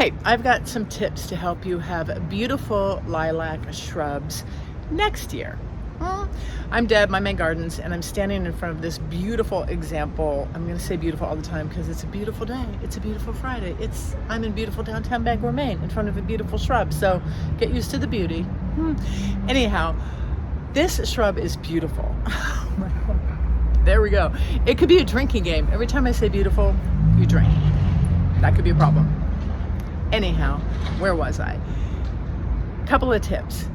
Hey, I've got some tips to help you have beautiful lilac shrubs next year. I'm Deb, my Maine Gardens, and I'm standing in front of this beautiful example. I'm going to say beautiful all the time because it's a beautiful day. It's a beautiful Friday. I'm in beautiful downtown Bangor, Maine, in front of a beautiful shrub. So get used to the beauty. Anyhow, this shrub is beautiful. Oh my God. There we go. It could be a drinking game. Every time I say beautiful, you drink. That could be a problem. Anyhow, where was I? Couple of tips.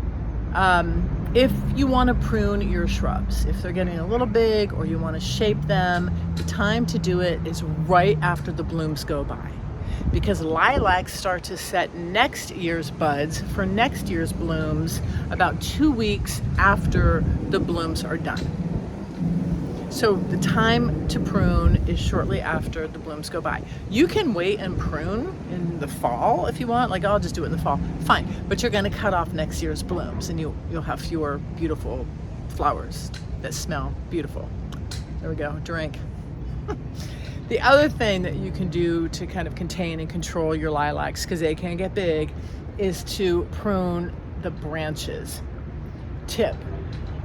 If you want to prune your shrubs, if they're getting a little big or you want to shape them, the time to do it is right after the blooms go by, because lilacs start to set next year's buds for next year's blooms about 2 weeks after the blooms are done. So the time to prune is shortly after the blooms go by. You can wait and prune in the fall if you want, like I'll just do it in the fall, fine. But you're gonna cut off next year's blooms and you'll have fewer beautiful flowers that smell beautiful. There we go, drink. The other thing that you can do to kind of contain and control your lilacs, because they can get big, is to prune the branches. Tip.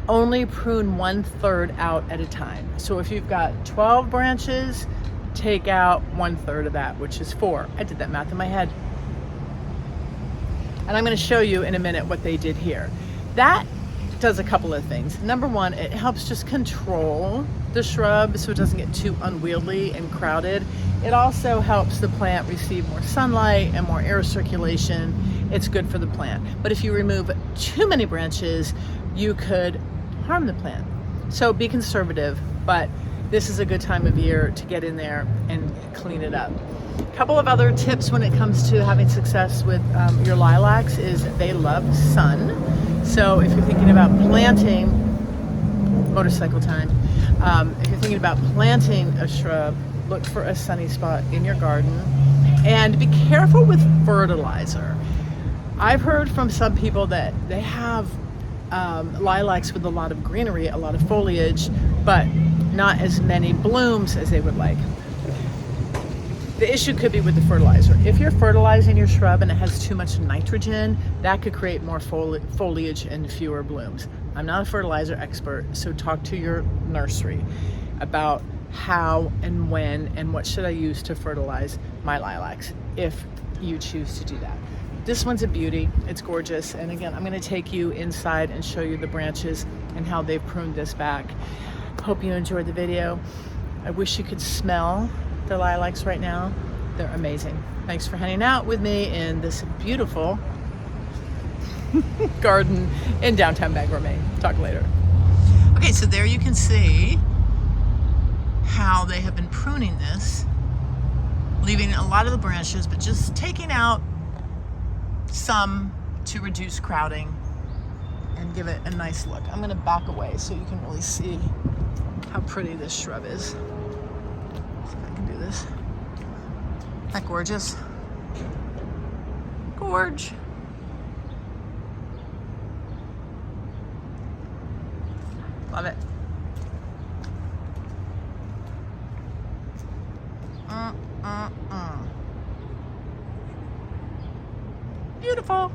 Only prune 1/3 out at a time. So if you've got 12 branches, take out 1/3 of that, which is 4. I did that math in my head. And I'm going to show you in a minute what they did here. That does a couple of things. Number one, it helps just control the shrub so it doesn't get too unwieldy and crowded. It also helps the plant receive more sunlight and more air circulation. It's good for the plant. But if you remove too many branches, you could harm the plant. So be conservative, but this is a good time of year to get in there and clean it up. A couple of other tips when it comes to having success with your lilacs is they love sun. So if you're thinking about planting, motorcycle time, if you're thinking about planting a shrub, look for a sunny spot in your garden and be careful with fertilizer. I've heard from some people that they have lilacs with a lot of greenery, a lot of foliage, but not as many blooms as they would like. The issue could be with the fertilizer. If you're fertilizing your shrub and it has too much nitrogen, that could create more foliage and fewer blooms. I'm not a fertilizer expert, so talk to your nursery about how and when and what should I use to fertilize my lilacs if you choose to do that. This one's a beauty, it's gorgeous, and again, I'm gonna take you inside and show you the branches and how they've pruned this back. Hope you enjoyed the video. I wish you could smell the lilacs right now. They're amazing. Thanks for hanging out with me in this beautiful garden in downtown Bangor, Maine. Talk later. Okay, so there you can see how they have been pruning this, leaving a lot of the branches, but just taking out some to reduce crowding and give it a nice look. I'm gonna back away so you can really see how pretty this shrub is. See if I can do this. Isn't that gorgeous? Gorge. Love it. Beautiful.